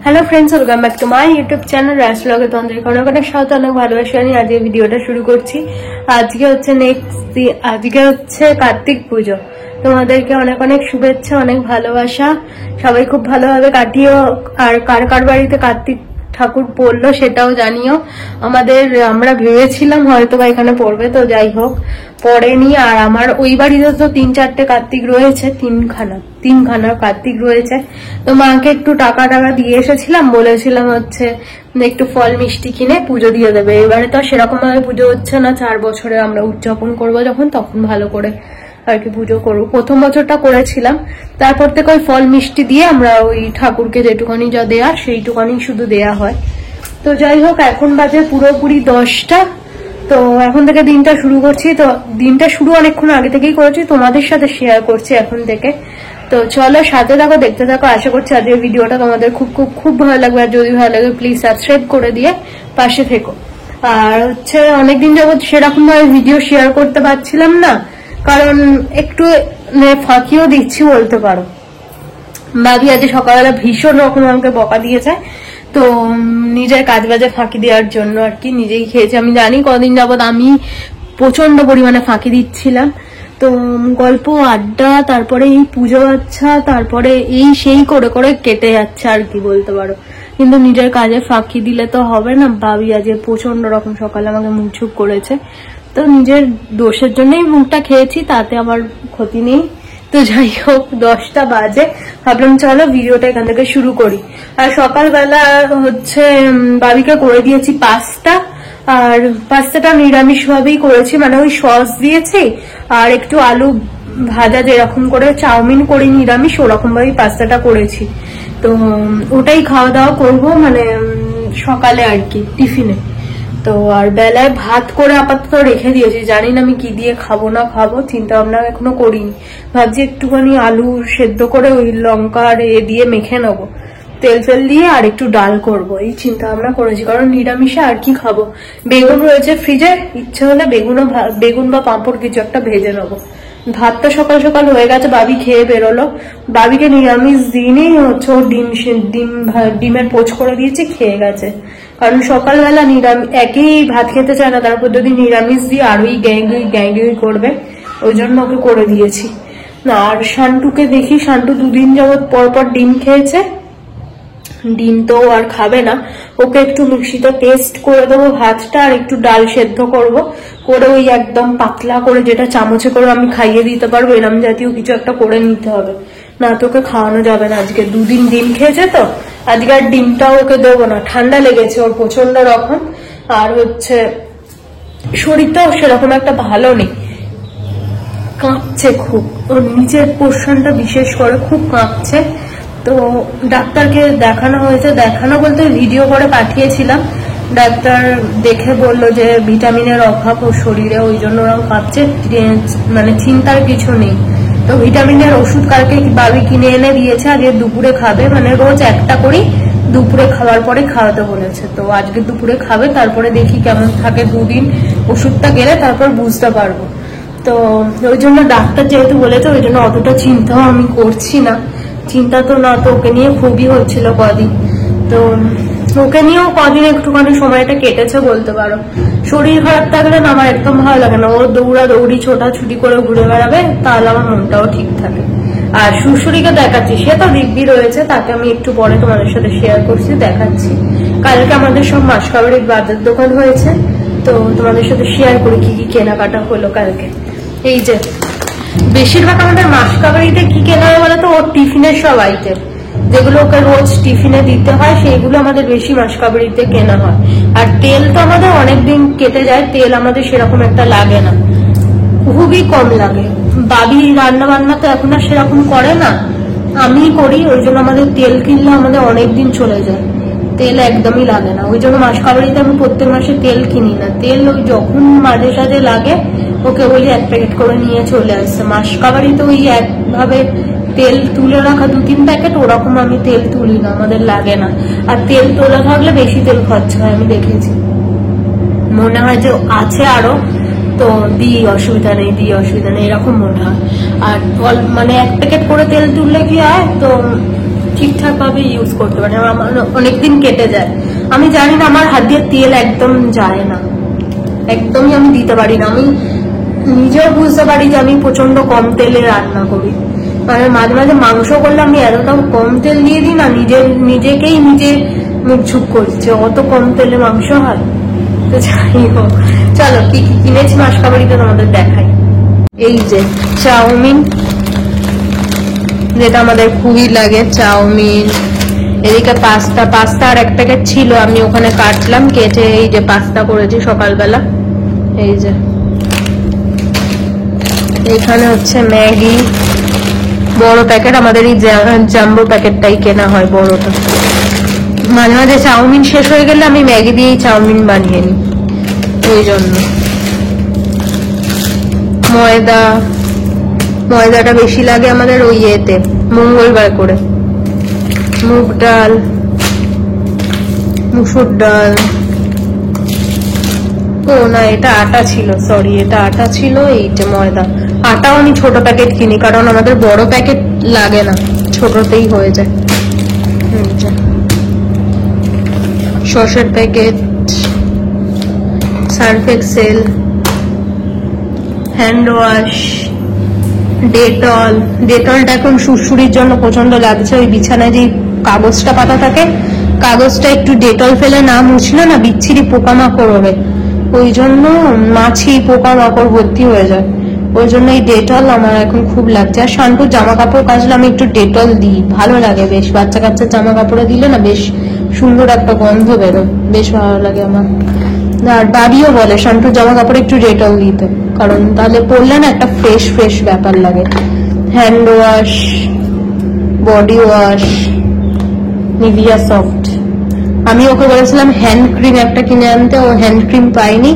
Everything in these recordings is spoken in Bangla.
Hello friends, welcome back to my YouTube channel Raj ब्लगे তোমাদেরকে অনেক অনেক স্বাগত, অনেক ভালোবাসা নিয়ে আজকে ভিডিওটা শুরু করছি। আজকে হচ্ছে আজকে হচ্ছে কার্তিক পুজো। তোমাদেরকে অনেক অনেক শুভেচ্ছা, অনেক ভালোবাসা। সবাই খুব ভালোভাবে কাটিও। আর কার কার বাড়িতে কার্তিক ঠাকুর পড়লো সেটাও জানিও। আমরা ভেবেছিলাম হয়তো বা এখানে পড়বে, তো যাই হোক পড়েনি। আর আমার ওই বাড়িতে তো 3-4টে কার্তিক রয়েছে, তিনখানা কার্তিক রয়েছে। তো মাকে একটু টাকা দিয়ে এসেছিলাম, বলেছিলাম হচ্ছে একটু ফল মিষ্টি কিনে পুজো দিয়ে দেবে। এবারে তো সেরকম ভাবে পুজো হচ্ছে না, 4 বছরে আমরা উদযাপন করবো যখন, তখন ভালো করে আর কি পুজো করবো। প্রথম বছরটা করেছিলাম, তারপর থেকে ওই ফল মিষ্টি দিয়ে আমরা ওই ঠাকুরকে যেটুকানি যা দেয়া সেইটুকানি শুধু দেয়া হয়। তো যাই হোক, এখন বাজে পুরোপুরি 10টা। তো এখন থেকে দিনটা শুরু করছি। তো দিনটা শুরু অনেকক্ষণ আগে থেকেই করেছি, তোমাদের সাথে শেয়ার করছি এখন থেকে। তো চলো সাথে থাকো, দেখতে থাকো। আশা করছি আজকের ভিডিওটা তোমাদের খুব খুব খুব ভালো লাগবে। আর যদি ভালো লাগে প্লিজ সাবস্ক্রাইব করে দিয়ে পাশে থেকো। আর হচ্ছে অনেকদিন যাবত সেরকম ভাবে ভিডিও শেয়ার করতে পারছিলাম না, কারণ একটু ফাঁকিও দিচ্ছি বলতে পারো। ভাবি আজ সকালবেলা ভীষণ রকম আমাকে বকা দিয়েছে, তো নিজের কাজ বাজে ফাঁকি দেওয়ার জন্য আর কি নিজেই খেয়েছি। আমি জানি কদিন যাবত আমি প্রচন্ড পরিমাণে ফাঁকি দিচ্ছিলাম। তো গল্প আড্ডা, তারপরে এই পুজো আচ্ছা, তারপরে এই সেই করে করে কেটে যাচ্ছে আর কি বলতে পারো। কিন্তু নিজের কাজে ফাঁকি দিলে তো হবে না। ভাবি আজ প্রচন্ড রকম সকালে আমাকে মুখ ঝুঁক করেছে, তো নিজের দোষের জন্যই মুখটা খেয়েছি, তাতে আমার ক্ষতি নেই। তো যাই হোক, 10টা বাজে, ভাবলাম চলো ভিডিওটা এখান থেকে শুরু করি। আর সকালবেলা হচ্ছে বাবিকে করে দিয়েছি পাস্তা। আর পাস্তাটা নিরামিষ ভাবেই করেছি, মানে ওই সস দিয়েছি আর একটু আলু ভাজা, যেরকম করে চাউমিন করি নিরামিষ ওরকম ভাবেই পাস্তাটা করেছি। তো ওটাই খাওয়া দাওয়া করবো, মানে সকালে আর কি টিফিনে। তো আর বেলায় ভাত করে আপাতত রেখে দিয়েছি, জানি না আমি কি দিয়ে খাবো না খাবো, চিন্তা ভাবনা এখনো করিনি। ভাবছি একটুখানি আলু সেদ্ধ করে ওই লঙ্কা আর দিয়ে মেখে নেবো, তেল ফেল দিয়ে, আর একটু ডাল করবো, এই চিন্তা ভাবনা করেছি। কারণ নিরামিষে আর কি খাবো, বেগুন রয়েছে ফ্রিজে, ইচ্ছে হলে বেগুন বা পাঁপড় কিছু একটা ভেজে নেবো। ভাতটা সকাল সকাল হয়ে গেছে, বাবি খেয়ে বেরোলো। বাবিকে নিরামিষ দিনই হচ্ছে ও ডিমের পোচ করে দিয়েছি, খেয়ে গেছে। কারণ সকালবেলা একই ভাত খেতে চায় না, তারপর যদি নিরামিষ দিয়ে আরোই গ্যাং করবে, ওই জন্য ওকে করে দিয়েছি। না আর শান্টুকে দেখি, শান্টু 2 দিন যাবৎ পর ডিম খেয়েছে। ডিম তো আর খাবে না, ওকে একটু মিক্সিতে পেস্ট করে দেবো ভাতটা, আর একটু ডাল সেদ্ধ করব, করে ওই একদম পাতলা করে যেটা চামচে করে আমি খাইয়ে দিতে পারবো, এরম জাতীয় কিছু একটা করে নিতে হবে। না তোকে খাওয়ানো যাবে না, আজকে 2 দিন ডিম খেয়েছে, তো আজকে আর ডিমটাও ওকে দেবো না। ঠান্ডা লেগেছে ওর প্রচন্ড রকম, আর হচ্ছে শরীরটাও সেরকম একটা ভালো নেই, কাঁপছে খুব, ওর নিচের পোর্শনটা বিশেষ করে খুব কাঁপছে। তো ডাক্তারকে দেখানো হয়েছে, দেখানো বলতে ভিডিও করে পাঠিয়েছিলাম। ডাক্তার দেখে বললো যে ভিটামিনের অভাব ওর শরীরে, ওই জন্য ওরকম কাঁপছে, মানে চিন্তার কিছু নেই। তো ভিটামিনের ওষুধ কালকে বাবি কিনে এনে দিয়েছে, আজকে দুপুরে খাবে, মানে রোজ একটা করেই দুপুরে খাওয়ার পরে খাওয়াতে বলেছে। তো আজকে দুপুরে খাবে, তারপরে দেখি কেমন থাকে, 2 দিন ওষুধটা গেলে তারপর বুঝতে পারবো। তো ওই জন্য ডাক্তার যেহেতু বলেছে, ওই জন্য অতটা চিন্তাও আমি করছি না। চিন্তা তো না, তো ওকে নিয়ে খুবই হচ্ছিল কদিন। তো ওকে নিয়েও কদিন একটুখানি সময়টা কেটেছে বলতে পারো। শরীর খারাপ থাকলে না আমার একদম ভালো লাগে না, ও দৌড়াদৌড়ি ছোটাছুটি করে ঘুরে বেড়াবে, তাহলে আমার মনটাও ঠিক থাকে। আর শ্বশুরিকে দেখাচ্ছি, সে তো দিব্যি রয়েছে, তাকে আমি একটু পরে তোমাদের সাথে শেয়ার করছি, দেখাচ্ছি। কালকে আমাদের সব মাসকাবাড়ির বাজার দোকান হয়েছে, তো তোমাদের সাথে শেয়ার করি কি কি কেনাকাটা হলো কালকে। এই যে বেশিরভাগ আমাদের মাসকাবাড়িতে কি কেনা হয় বলতো, ওর টিফিনের সব আইটেম যেগুলো ওকে রোজ টিফিনে দিতে হয়, সেইগুলো আমাদের বেশি মাসকাবাড়িতে কেনা হয়। আর তেল তো আমাদের অনেকদিন কেটে যায়, তেল আমাদের সেরকম একটা লাগে না, খুবই কম লাগে। বাবি রান্না বান্না তো এখন আর সেরকম করে না, আমি করি, ওই জন্য আমাদের তেল কিনলে আমাদের অনেকদিন চলে যায়, তেল একদমই লাগে না। ওই জন্য মাসকাবাড়িতে আমি প্রত্যেক মাসে তেল কিনি না, তেল ওই যখন মাঝে সাঝে লাগে ওকে বলি 1 প্যাকেট করে নিয়ে চলে আসছে। মাসকাবাড়িতে ওই একভাবে তেল তুলে রাখা 2-3 প্যাকেট, ওরকম আমি তেল তুলি না, আমাদের লাগে না। আর তেল তোলা থাকলে বেশি তেল খরচা হয়, আমি দেখেছি। মনে হয় যে আছে আরো, তো অসুবিধা নেই এরকম মনে হয়। আর মানে 1 প্যাকেট করে তেল তুললে কি হয়, তো ঠিকঠাক ভাবে ইউজ করতে পারি না, আমার অনেকদিন কেটে যায়। আমি জানি না, আমার হাত দিয়ে তেল একদম যায় না, একদমই আমি দিতে পারি না। আমি নিজেও বুঝতে পারি যে আমি প্রচন্ড কম তেলে রান্না করি, মানে মাঝে মাঝে মাংস করলে আমি এতটাও কম তেল দিয়ে দিই না, নিজেকেই নিজে মুখ ঝুঁক করছে, অত কম তেলে মাংস হয়। তো যাই হোক, চলো কি কি কিনেছি মাসকাবাড়িতে তোমাদের দেখাই। এই যে চাউমিন, যেটা আমাদের খুবই লাগে, চাউমিন। এদিকে পাস্তা আর এক প্যাকেট ছিল, আমি ওখানে কাটলাম, কেটে এই যে পাস্তা করেছি সকালবেলা। এই যে এখানে হচ্ছে ম্যাগি, বড় প্যাকেট, আমাদের এই জাম্বো প্যাকেটটাই কেনা হয় বড়টা। মাঝে মাঝে চাউমিন শেষ হয়ে গেলে আমি ম্যাগি দিয়েই চাউমিন বানিয়ে নিই, ওই জন্য। ময়দাটা বেশি লাগে আমাদের ওই ইয়েতে, মঙ্গলবার করে। মুগ ডাল, মুসুর ডাল, ও না এটা আটা ছিল, সরি এটা আটা ছিল, এইটা ময়দা। আটাও আমি ছোট প্যাকেট কিনি, কারণ আমাদের বড় প্যাকেট লাগে না, ছোটতেই হয়ে যায়। সসের packet, Surf Excel, hand wash, ডেটলটা এখন সুড়সুড়ির জন্য প্রচন্ড লাগছে। ওই বিছানায় যে কাগজটা পাতা থাকে, কাগজটা একটু ডেটল ফেলে না মুছলে না বিচ্ছিরি পোকামাকড় হবে, ওই জন্য মাছি পোকামাকড় ভর্তি হয়ে যায়, ওই জন্য এই ডেটল আমার এখন খুব লাগছে। আর শান্তুর জামা কাপড় কাচলে আমি একটু ডেটল দিই, ভালো লাগে বেশ। বাচ্চা কাচ্চার জামা কাপড়ে দিলে না বেশ সুন্দর একটা গন্ধ বেরোয়, বেশ ভালো লাগে আমার। আর বাড়িও বলে শান্তুর জামা কাপড়ে একটু ডেটল দিতে, কারণ তাহলে পরলে না একটা ফ্রেশ ফ্রেশ ব্যাপার লাগে। Hand wash, body wash, Nivea soft. আমি ওকে বলেছিলাম হ্যান্ড ক্রিম একটা কিনে আনতে, ও হ্যান্ড ক্রিম পাইনি,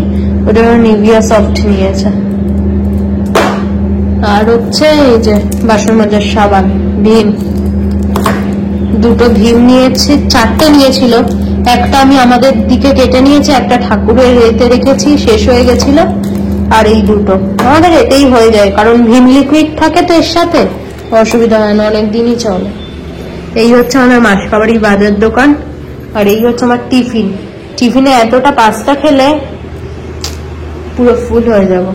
ওটা নিভিয়া সফট নিয়েছে। আর হচ্ছে এই যে বাসন মাজার সাবান, ভীম, দুটো ভীম নিয়েছি, 4টে নিয়েছিল, একটা আমি আমাদের দিকে কেটে নিয়েছি, একটা ঠাকুরের এতে রেখেছি, শেষ হয়ে গেছিল। আর এই দুটো আমাদের এতেই হয়ে যায়, কারণ ভীম লিকুইড থাকে তো এর সাথে, অসুবিধা হয় না, অনেক দিনই চলে। এই হচ্ছে আমার মাসকাবাড়ির বাজার দোকান। আর এই হচ্ছে আমার টিফিনে এতটা পাস্তা খেলে পুরো ফুল হয়ে যাব।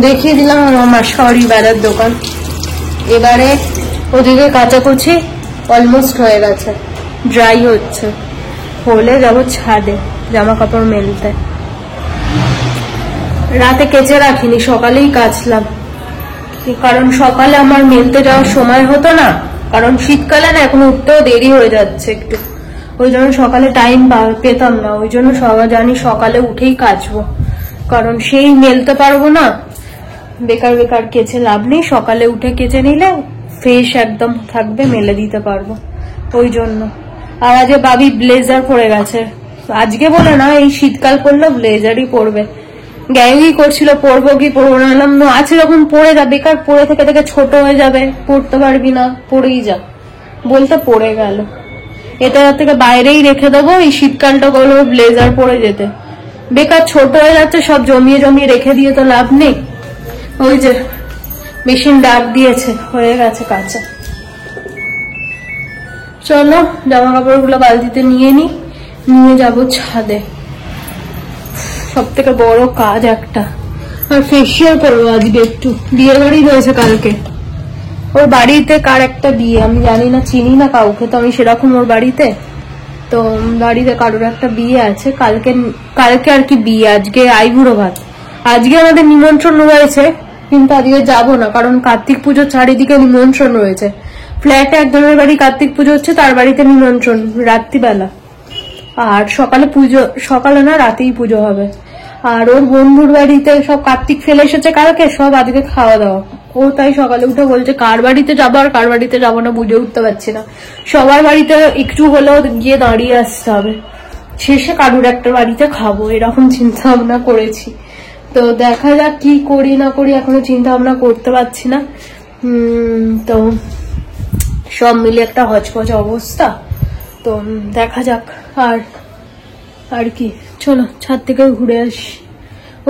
দেখিয়ে দিলাম আমার মাসকাবাড়ির বাজার দোকান। এবারে ওদিকে কাচাকুচি অলমোস্ট হয়ে গেছে, ড্রাই হচ্ছে, হলে যাবো ছাদে জামা কাপড় মেলতে। রাতে কেচে রাখিনি, সকালেই কাচলাম, কারণ সকালে আমার মেলতে যাওয়ার সময় হতো না, কারণ শীতকালে না এখন উঠতেও দেরি হয়ে যাচ্ছে একটু, ওই জন্য সকালে টাইম পেতাম না, ওই জন্য সবাই জানি সকালে উঠেই কাচবো, কারণ সেই মেলতে পারবো না, বেকার বেকার কেচে লাভ নেই, সকালে উঠে কেচে নিলে ফ্রেশ একদম থাকবে, মেলে দিতে পারবো, ওই জন্য। আর আজকে বাবি ব্লেজার পরে গেছে, আজকে বলে না, এই শীতকাল পড়লে ব্লেজারই পরবে। গ্যাঙ্গি করছিল পরবো কি পরবো না, আছে যখন পরে যা, বেকার পরে থেকে থেকে ছোট হয়ে যাবে, পরতে পারবি না, পরেই যা বলতে পরে গেল। এটা থেকে বাইরেই রেখে দেবো, এই শীতকালটা বলবো ব্লেজার পরে যেতে, বেকার ছোট হয়ে যাচ্ছে, সব জমিয়ে জমিয়ে রেখে দিয়ে তো লাভ নেই। ওই যে মেশিন ডাক দিয়েছে, হয়ে গেছে কাঁচা। চলো জামা কাপড় গুলো বালতিতে নিয়ে যাবো ছাদে, সব থেকে বড় কাজ একটা। আর ফেসিয়াল করবো আজকে একটু, বিয়ে বাড়ি রয়েছে কালকে, ওর বাড়িতে কার একটা বিয়ে, আমি জানি না, চিনি না কাউকে তো আমি সেরকম ওর বাড়িতে, তো বাড়িতে কারোর একটা বিয়ে আছে কালকে আর কি বিয়ে, আজকে আইবুড়ো ভাত। আজকে আমাদের নিমন্ত্রণ রয়েছে, কিন্তু আজকে যাবো না, কারণ কার্তিক পুজোর চারিদিকে নিমন্ত্রণ রয়েছে। ফ্ল্যাটে একজনের বাড়ি কার্তিক পুজো হচ্ছে, তার বাড়িতে নিমন্ত্রণ রাত্রিবেলা, আর সকালে না রাতেই পুজো হবে। আর ওর বন্ধুর বাড়িতে সব কার্তিক ফেলে এসেছে কালকে, সব আজকে খাওয়া দাওয়া। ও তাই সকালে উঠে বলছে কার বাড়িতে যাবো আর কার বাড়িতে যাবো না বুঝে উঠতে পারছি না, সবার বাড়িতে একটু হলেও গিয়ে দাঁড়িয়ে আসতে হবে, শেষে কারুর একটা বাড়িতে খাবো, এরকম চিন্তা ভাবনা করেছি। তো দেখা যাক কি করি না করি, এখনো চিন্তা ভাবনা করতে পারছি না। তো সব মিলে একটা হচপচ অবস্থা, তো দেখা যাক। আর কি, চলো ছাদ থেকে ঘুরে আসি।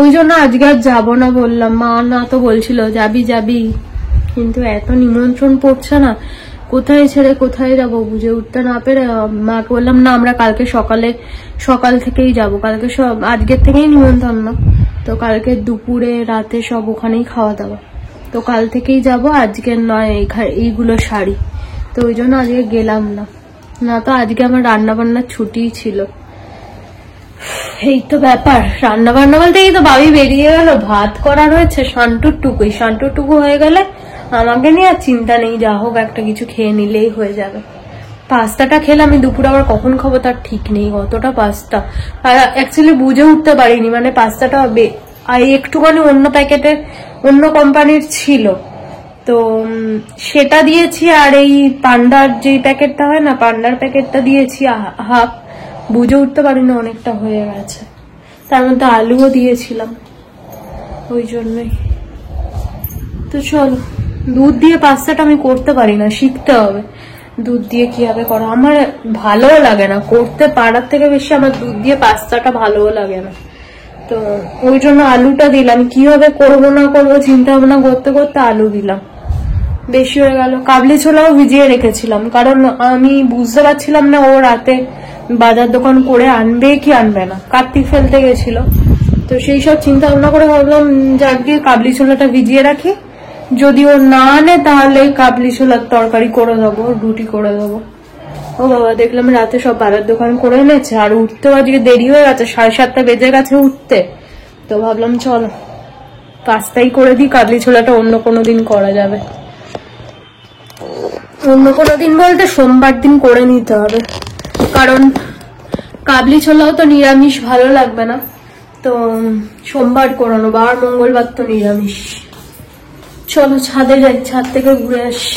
ওই জন্য আজকে আর যাবো না বললাম, মা না তো বলছিল যাবি, কিন্তু এত নিমন্ত্রণ পড়ছে না, কোথায় ছেড়ে কোথায় যাবো বুঝে উঠতে না পেরে মাকে বললাম না আমরা কালকে সকাল থেকেই যাব, কালকে সব আজকের থেকেই নিমন্ত্রণ, তো কালকে দুপুরে রাতে সব ওখানেই খাওয়া দাওয়া, তো কাল থেকেই যাব, আজকের নয় এইগুলো শাড়ি, তো ওই জন্য আজকে গেলাম না তো আজকে আমার রান্না বান্নার ছুটি ছিল। এই তো ব্যাপার, রান্না বান্না বলতে এই তো বাবি বেরিয়ে গেল, ভাত করা রয়েছে শান্টুটুকু হয়ে গেলে আমাকে নিয়ে আর চিন্তা নেই, যা হোক একটা কিছু খেয়ে নিলেই হয়ে যাবে। পাস্তাটা খেলে আমি দুপুরে আবার কখন খাবো তার ঠিক নেই, অতটা পাস্তা আর অ্যাকচুয়ালি বুঝে উঠতে পারিনি, মানে পাস্তাটা একটুখানি অন্য প্যাকেটের অন্য কোম্পানির ছিল, তো সেটা দিয়েছি, আর এই পান্ডার যে প্যাকেটটা হয় না, পান্ডার প্যাকেটটা দিয়েছি হাফ, বুঝে উঠতে পারিনি অনেকটা হয়ে গেছে, তার মধ্যে আলুও দিয়েছিলাম, ওই জন্যই। তো চলো, দুধ দিয়ে পাস্তাটা আমি করতে পারি না, শিখতে হবে দুধ দিয়ে কিভাবে করা, আমার ভালোও লাগে না, করতে পারার থেকে বেশি আমার দুধ দিয়ে পাস্তাটা ভালোও লাগে না, তো ওই জন্য আলুটা দিলাম, কিভাবে করবো না করবো চিন্তা ভাবনা করতে করতে আলু দিলাম, বেশি হয়ে গেল। কাবলি ছোলাও ভিজিয়ে রেখেছিলাম, কারণ আমি বুঝতে পারছিলাম না ও রাতে বাজার দোকান করে আনবে কি আনবে না, কার্তিক ফেলতে গেছিল, তো সেই সব চিন্তা ভাবনা করে ভাবলাম যাক দিয়ে কাবলি ছোলাটা ভিজিয়ে রাখি, যদি ও না আনে তাহলে কাবলি ছোলার তরকারি করে দেবো, রুটি করে দেবো। ও বাবা, দেখলাম রাতে সব বাজার দোকান করে এনেছে, আর উঠতেও আজকে দেরি হয়ে গেছে, 7:30 বেজে গেছে উঠতে, তো ভাবলাম চলো পাস্তাই করে দিই, কাবলি ছোলাটা অন্য কোনো দিন করা যাবে, অন্য কোনো দিন বলতে সোমবার দিন করে নিতে হবে, কারণ কাবলি ছোলাও তো নিরামিষ ভালো লাগবে না, তো সোমবার করে নেবো, আর মঙ্গলবার তো নিরামিষ। চলো ছাদে যাই, ছাদ থেকে ঘুরে আসি।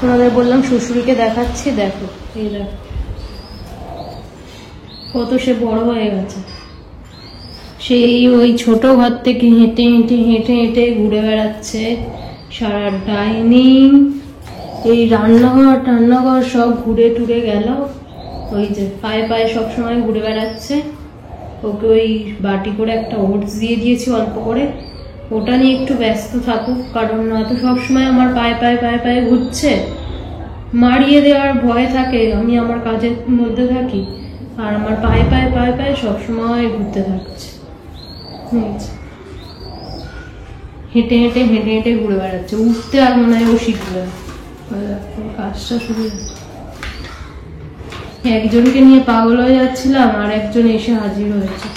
তোমাদের বললাম শ্বশুরকে দেখাচ্ছি, দেখো এই দেখো কত সে বড় হয়ে গেছে, সেই ওই ছোট ঘর থেকে হেঁটে হেঁটে হেঁটে হেঁটে ঘুরে বেড়াচ্ছে সারা ডাইনিং, এই রান্নাঘর সব ঘুরে টুরে গেল, ওই যে পায়ে পায়ে সবসময় ঘুরে বেড়াচ্ছে। ওকে ওই বাটি করে একটা ওটস দিয়ে দিয়েছি অল্প করে, ওটা নিয়ে একটু ব্যস্ত থাকুক, কারণ তো সবসময় আমার পায়ে পায়ে পায়ে পায়ে ঘুরছে, মারিয়ে দেওয়ার ভয় থাকে, আমি আমার কাজের মধ্যে থাকি আর আমার পায়ে পায়ে পায়ে পায়ে সবসময় ঘুরতে থাকছে। হেঁটে হেঁটে হেঁটে হেঁটে ঘুরে বেড়াচ্ছে, উঠতে আর মনে হয় ও শিখবে। কাজটা শুরু, একজনকে নিয়ে পাগল হয়ে যাচ্ছিলাম আর একজন এসে হাজির হয়েছে।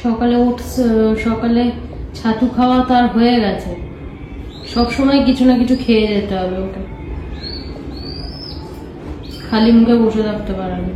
সকালে সকালে ছাতু খাওয়া তার হয়ে গেছে, সবসময় কিছু না কিছু খেয়ে যেতে হবে ওকে, খালি মুখে বসে থাকতে পারে না।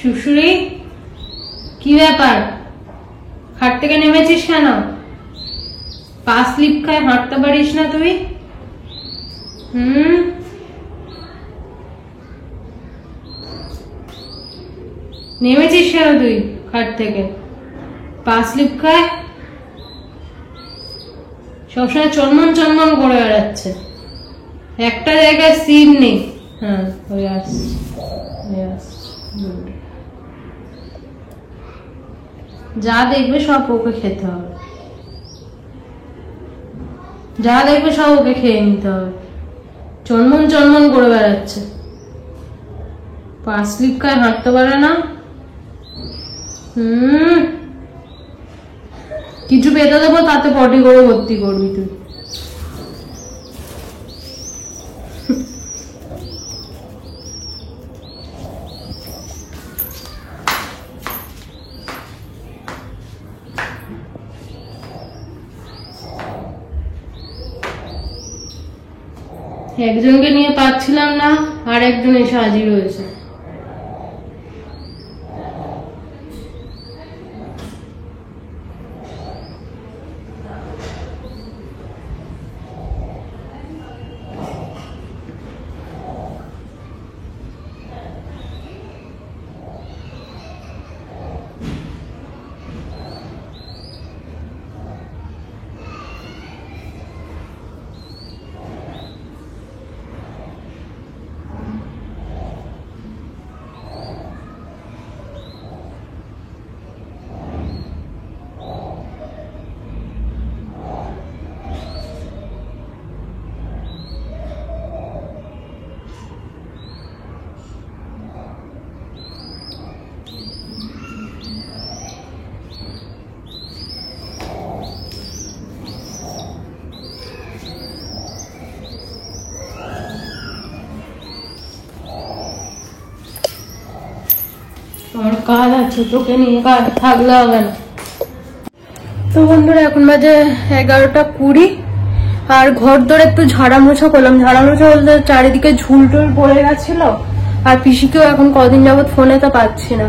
শুশুরি, কি ব্যাপার? খাট থেকে নেমেছিস কেন? পা স্লিপ খায় হাঁটতে পারিস না তুই? নেমেছিস কেন তুই খাট থেকে? পা স্লিপ খায়, সবসময় চনমন চনমন করে বেড়াচ্ছে, একটা জায়গায় স্থির নেই। হ্যাঁ, ওই আসছে। যা দেখবে সব ওকে খেতে হবে, যা দেখবে সব ওকে খেয়ে নিতে হবে, চনমন চনমন করে বেড়াচ্ছে, পা স্লিপ খায় হাঁটতে পারে না। কিছু পেতে দেবো, তাতে পটি করে ভর্তি করবি তুই। একজনকে নিয়ে পাচ্ছিলাম না, আর একজন এসে হাজির হয়েছে। আমার কাজ আছে, তোকে নিয়ে থাকলে হবে না। তো বন্ধুরা, এখন বাজে 11:20, আর ঘর ধরে একটু ঝাড়া মোছা করলাম। ঝাড়া মোছা বলতে চারিদিকে ঝুল টুল পড়ে গেছিল, আর পিসিকেও এখন কদিন যাবত ফোনে তো পাচ্ছি না,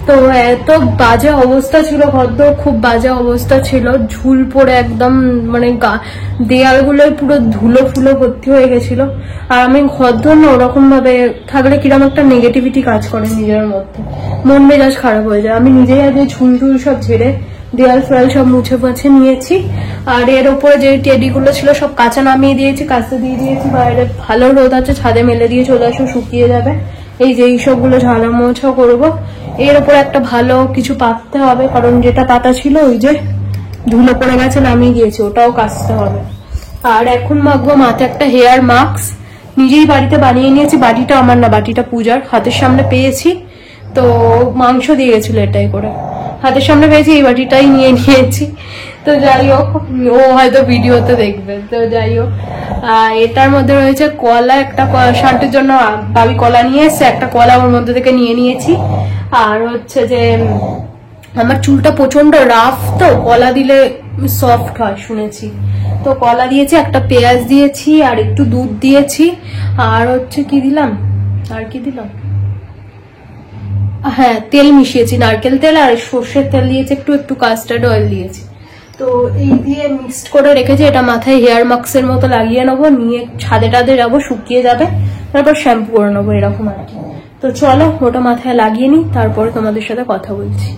তো এত বাজে অবস্থা ছিল, ঘরদোর খুব বাজে অবস্থা ছিল, ঝুল পড়ে একদম মানে দেয়ালগুলোই পুরো ধুলো ফুলো ভর্তি হয়ে গেছিল। আর আমি ঘরদোর না ওরকম ভাবে থাকলে কিরকম একটা নেগেটিভিটি কাজ করে নিজের মধ্যে, মন মেজাজ খারাপ হয়ে যায়। আমি নিজেই আজ ঝুল ঝুল সব ঝেড়ে দেয়াল ফেয়াল সব মুছে মুছে নিয়েছি। আর এর উপরে যে টেডি গুলো ছিল সব কাঁচা নামিয়ে দিয়েছি, কাঁচতে দিয়ে দিয়েছি। বাইরে ভালো রোদ আছে, ছাদে মেলে দিয়ে চলে আসো, শুকিয়ে যাবে। এই যে এইসব গুলো ঝাড়া মোছা করবো। এর উপর একটা ভালো কিছু পাততে হবে, কারণ যেটা পাতা ছিল ওই যে ধুলো পড়ে গেছে নামিয়ে দিয়েছি, ওটাও কাচতে হবে। আর এখন মাখবো মাথায় একটা হেয়ার মাস্ক, নিজেই বাড়িতে বানিয়ে নিয়েছি। বাটিটা আমার না, বাটিটা পূজার, হাতের সামনে পেয়েছি তো মাংস দিয়ে গেছিল এটাই করে, হাতের সামনে পেয়েছি, এই বাটিটাই নিয়ে নিয়েছি। তো যাই হোক, ও হয়তো ভিডিওতে দেখবে। তো যাই হোক, এটার মধ্যে রয়েছে কলা, একটা শান্তির জন্য ভাবি কলা নিয়ে এসছে, একটা কলা ওর মধ্যে থেকে নিয়ে নিয়েছি। আর হচ্ছে যে আমার চুলটা প্রচন্ড রাফ, তো কলা দিলে সফট হয় শুনেছি, তো কলা দিয়েছি, একটা পেঁয়াজ দিয়েছি, আর একটু দুধ দিয়েছি। আর হচ্ছে কি দিলাম, আর কি দিলাম, হ্যাঁ তেল মিশিয়েছি, নারকেল তেল আর সর্ষের তেল দিয়েছি, একটু একটু কাস্টার্ড অয়েল দিয়েছি। তো এই দিয়ে মিক্সড করে রেখেছি। এটা মাথায় হেয়ার মাস্কের মতো লাগিয়ে নেবো, নিয়ে ছাদে টাদে যাবো, শুকিয়ে যাবে, তারপর শ্যাম্পু করে নেবো, এরকম আর কি। তো চলো ওটা মাথায় লাগিয়ে নিই, তারপরে তোমাদের সাথে কথা বলছি।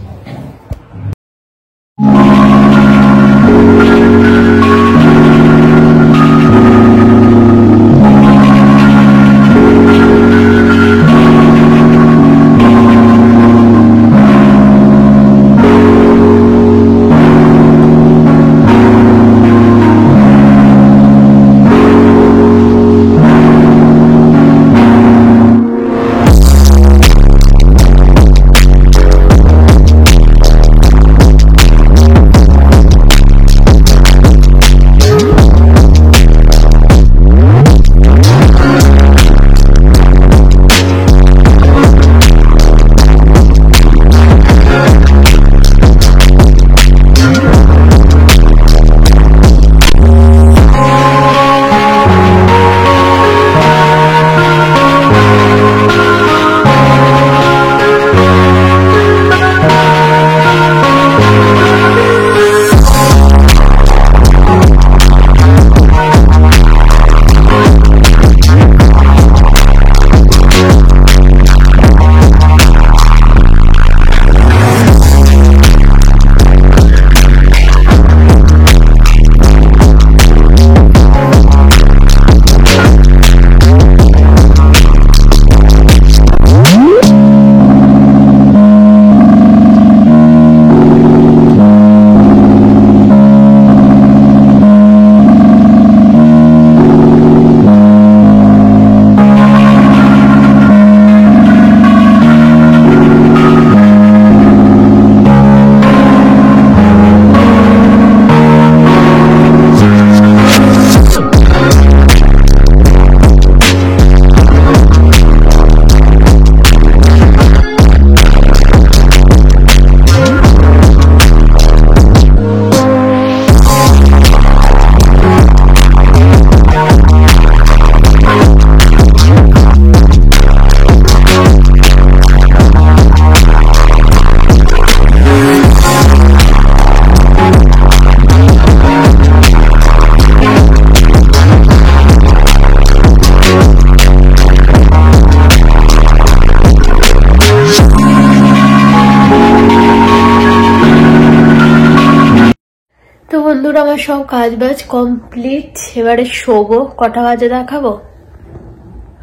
বন্ধুরা আমার সব কাজ বাজ কমপ্লিট, এবারে শোবো। কটা বাজে দেখাবো,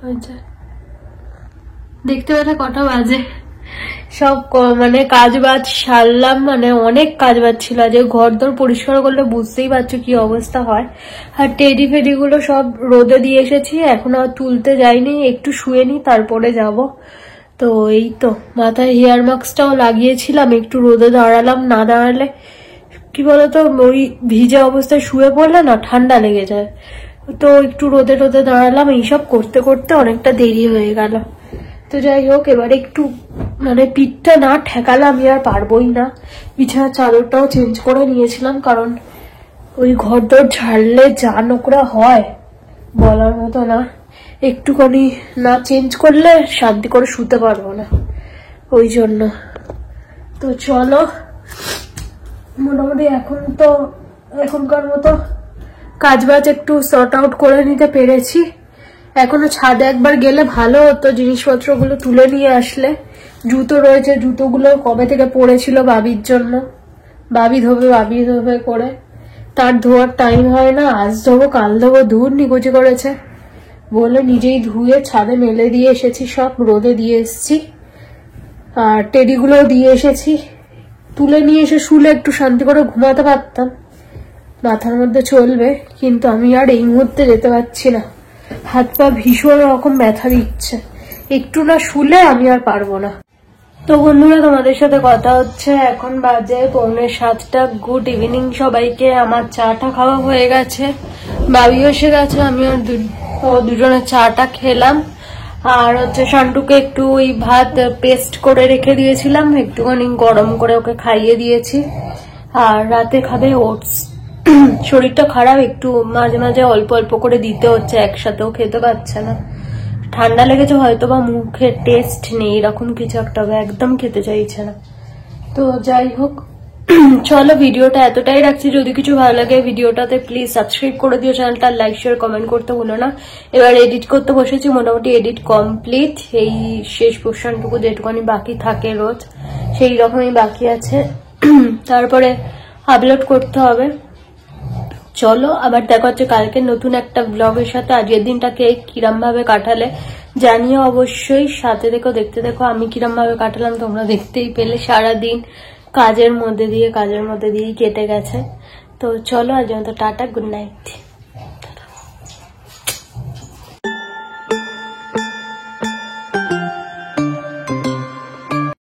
আচ্ছা দেখতে পেলে কটা বাজে। সব মানে কাজ বাজ সারলাম, মানে অনেক কাজ বাজ ছিল। আজ ঘর দর পরিষ্কার করলে বুঝতেই পারছো কি অবস্থা হয়। আর টেডি ফেডি গুলো সব রোদে দিয়ে এসেছি, এখন আর তুলতে যাইনি, একটু শুয়ে নি তারপরে যাব। তো এই তো মাথায় হেয়ার মাস্কটাও লাগিয়েছিলাম, একটু রোদে দাঁড়ালাম, না দাঁড়ালে কি বলতো ওই ভিজে অবস্থায় শুয়ে পড়লে না ঠান্ডা লেগে যায়। তো একটু রোদে রোদে দাঁড়ালাম, এইসব করতে করতে অনেকটা দেরি হয়ে গেল। তো যাই হোক, এবারে একটু মানে পিঠটা না ঠেকালে আমি আর পারবোই না। বিছানার চাদরটাও চেঞ্জ করে নিয়েছিলাম, কারণ ওই ঘর দর ঝাড়লে যা নোংরা হয় বলার মতো না। একটুখানি না চেঞ্জ করলে শান্তি করে শুতে পারবো না, ওই জন্য। তো চলো, মোটামুটি এখনকার মতো কাজবাজ একটু সর্ট আউট করে নিতে পেরেছি। এখনো ছাদে একবার গেলে ভালো হতো, জিনিসপত্রগুলো তুলে নিয়ে আসলে। জুতো রয়েছে, জুতোগুলো কবে থেকে পড়েছিল বাবির জন্য, বাবি ধোবে করে, তার ধোয়ার টাইম হয় না। আজ ধোবো কাল ধোবো, দূর নিকুচি করেছে বলে নিজেই ধুয়ে ছাদে মেলে দিয়ে এসেছি, সব রোদে দিয়ে এসেছি। আর টেডিগুলোও দিয়ে এসেছি, তুলে নিয়ে এসে শুলে একটু শান্তি করে ঘুমাতে পারতাম, মাথার মধ্যে চলবে। কিন্তু আমি আর এই মুহূর্তে যেতে পারছি না, হাত পা ভীষণ রকম ব্যথা দিচ্ছে, একটু না শুলে আমি আর পারবো না। তো বন্ধুরা, তোমাদের সাথে কথা হচ্ছে, এখন বাজে 6:45। গুড ইভিনিং সবাইকে। আমার চাটা খাওয়া হয়ে গেছে, বাবিও এসে গেছে, আমি আর দুজনে চাটা খেলাম। আর হচ্ছে শান্টুকে একটু ওই ভাত পেস্ট করে রেখে দিয়েছিলাম, একটুখানি গরম করে ওকে খাইয়ে দিয়েছি। আর রাতে খাবে ওটস। শরীরটা খারাপ, একটু মাঝে মাঝে অল্প অল্প করে দিতে হচ্ছে, একসাথেও খেতে পারছে না। ঠান্ডা লেগেছে হয়তো, বা মুখে টেস্ট নেই, এরকম কিছু একটা, একদম খেতে চাইছে না। তো যাই হোক, চলো ভিডিওটা এতটাই রাখছি। যদি কিছু ভালো লাগে ভিডিওটাতে প্লিজ সাবস্ক্রাইব করে দিও চ্যানেলটা, লাইক শেয়ার কমেন্ট করতে ভুলো না। এবার এডিট করতে বসেছি, মোটামুটি এডিট কমপ্লিট। এই শেষ পোর্শনটুকু যেটুকুনি বাকি থাকে রোজ, সেই রকমই বাকি আছে, তারপরে আপলোড করতে হবে। চলো আবার দেখা হচ্ছে কালকে নতুন একটা ব্লগের সাথে। আজকের দিনটাকে কিরম ভাবে কাটালে জানিও অবশ্যই, সাথে দেখতে দেখো আমি কিরম ভাবে কাটালাম, তোমরা দেখতেই পেলে। সারাদিন কাজের মধ্যে দিয়েই কেটে গেছে। তো চলো আজ মতো টাটা, গুড নাইট।